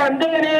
வந்தேனே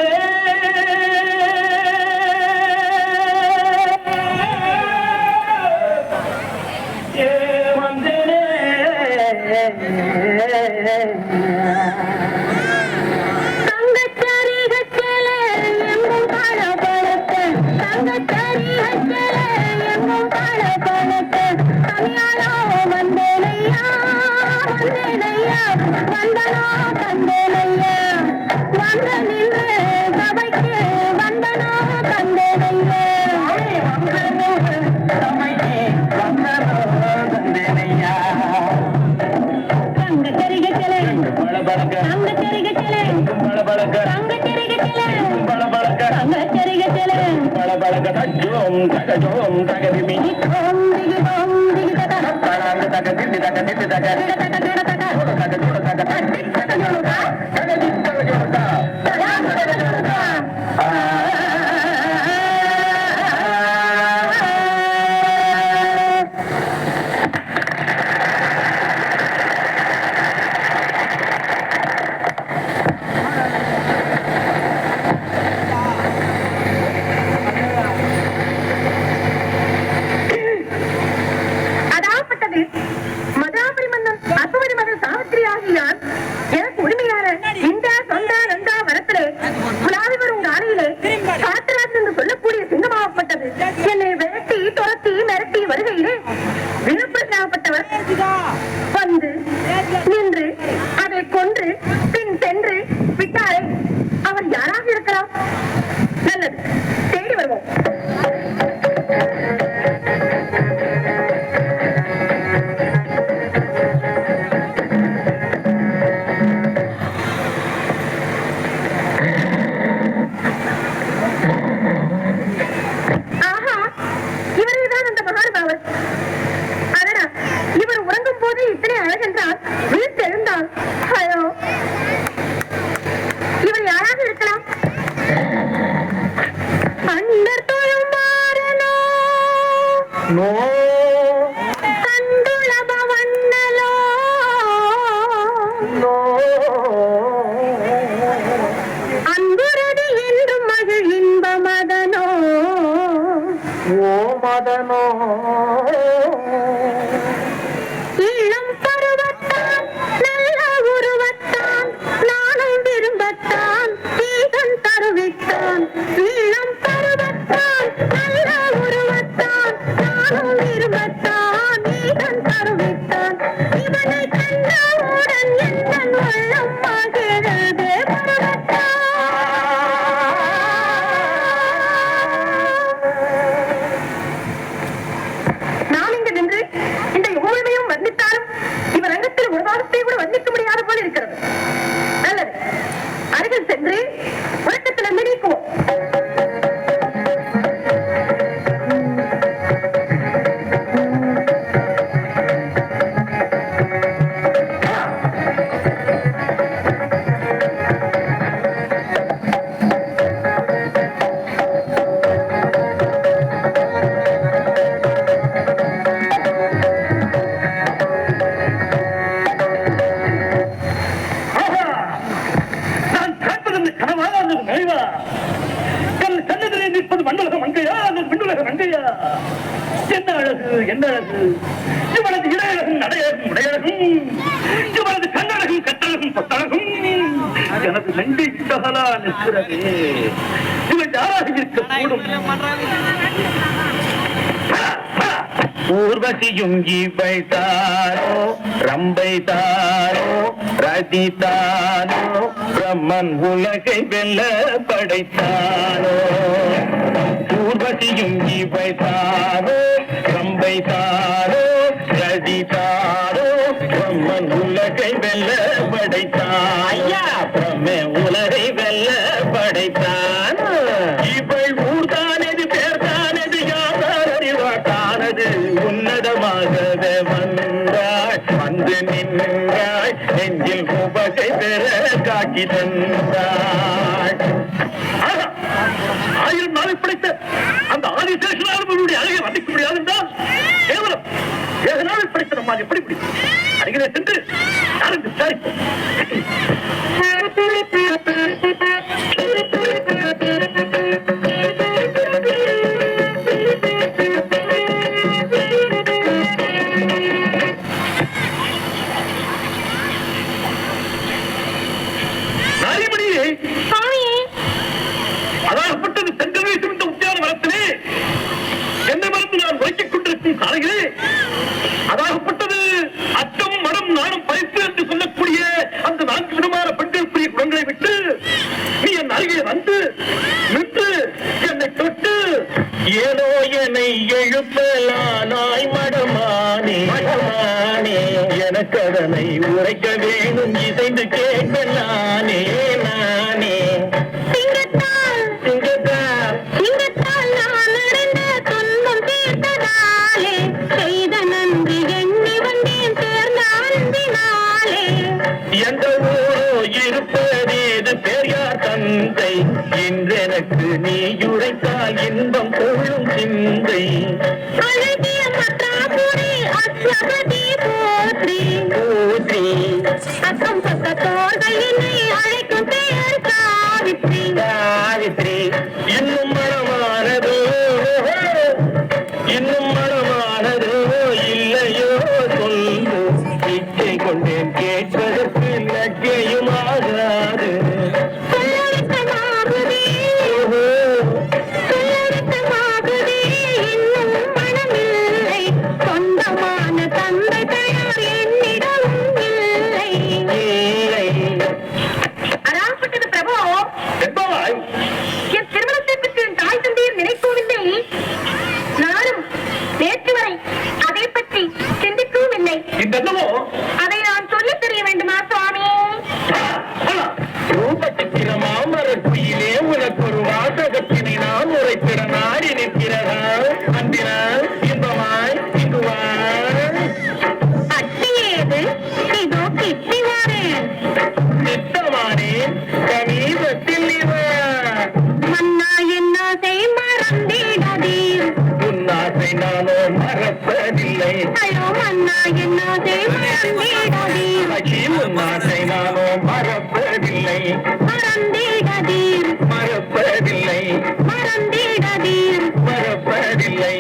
ஊர்வசியும் இவை தாரோ ரம்பை தாரோ ரதி தானோ பிரம்மன் உலகை வெல்ல படைத்தானோ ஊர்வசியும் இவை தாரோ ரம்பை தாரோ ரதி தாரோ பிரம்மன் உலகை வெல்ல படைத்தான் ஐயா பிரம்மே உலகை வெல்ல படைத்தான் இவள் ஊர்தானது பேர்தானது யார் அறிவாட்டானது உன்னதமாகவே வந்தாள் வந்து நின்றாள் நெஞ்சில் உபகை பெற காட்சி தந்தாள் ஆயிரம் நாளை படைத்த அந்த ஆதிசேஷனாருடைய அழகை வந்திக்க முடியாது என்றால் கேவலம் 7 நாளை படைத்த நம்மால் எப்படி பிடிக்கும் அருகிலே சென்று யாரும் விசாரிப்போம் அதாகப்பட்டது செங்கல் வீசும் இந்த உத்தியான மரத்திலே என்னை மறந்து நான் உரைக்கிக் கொண்டிருக்கும் காலையிலே அதாகப்பட்டது அச்சம் மனம் நாணம் பறிப்பு என்று சொல்லக்கூடிய அந்த 4 விதமான பெண்களுக்குரிய குணங்களை விட்டு நீ என் அருகே வந்து நின்று என்னை தொட்டு ஏதோ என்னை எழுப்பலானாய் மடமானே மடமானே எனக்கதனை உரைக்க வேணும் இசைந்து கேட்க நானே நானே சிங்கத்தால் நான் அடைந்த துன்பம் தீர்த்ததாலே செய்த நன்றி எண்ணி வந்தேன் சேர்ந்த அன்பினாலே எந்த ஊரோ இருப்பதேது பெரியார் தந்தை என்றெனக்கு நீ உரைத்தால் இன்பம் கொள்ளும் சிந்தை அழகிய மத்ராபுரி அஸ்வபதி போற்றி போற்றி அக்கம் பக்க தோள்கள் என்னை அழைக்கும் பெயர் சாவித்ரி சாவித்ரி இன்னும் மனமானதோ இல்லையோ சொல்லு இச்சை கொண்டேன் கேட்பதற்கு லட்சியமாகாது சொல்லடக்கமாகுதே இன்னும் மனமில்லை சொந்தமான தந்தை தயார் என்னிடம் இல்லை அராப்பட்டது பிரபு என்பவாய் என் திருமணத்தை பற்றி என் தாய் தந்தையர் நினைக்கவில்லை நானும் நேற்று வரை அதை பற்றி சிந்திக்கவும் இல்லை என்னவோ அதை நான் சொல்லித் தெரிய வேண்டுமா சுவாமி ரூபச்சித்திரமாமரர் குயிலே உனக்கு ஒரு வாசகத்தினை நான் உரைத்திட நாடி நிற்கிறதா அன்பினால் இன்பமாய் இங்குவா அட்டியேது இதோ கிட்டி வாரேன் நித்தமானேன் சமீபத்தில் இவா மன்னா என்ன செய் மறந்திடாதீர் உன்னாசை நானோ மறப்பதில்லை ஐயோ மன்னா என்ன செய் மறந்திடாதீர் அகி உன்னாசை நானோ மறப்பதில்லை மறந்திடாதீர் மறப்பதில்லை மறந்திடாதீர் மறப்பதில்லை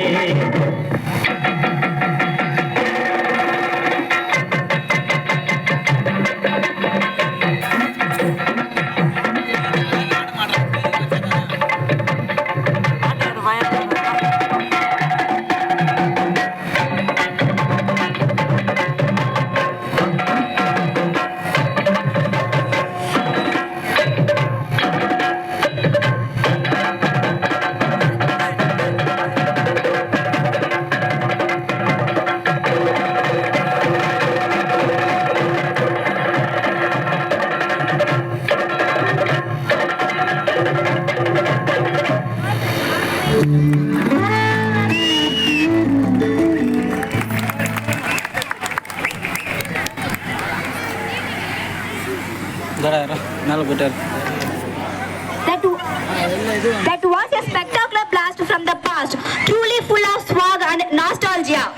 That was a spectacular blast from the past, truly full of swag and nostalgia.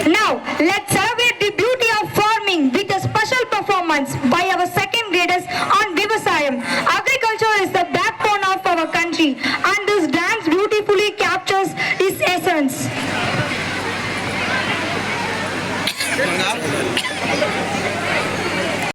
Now, let's celebrate the beauty of farming with a special performance by our second graders on Vivasayam. Agriculture is the backbone of our country, and this dance beautifully captures its essence.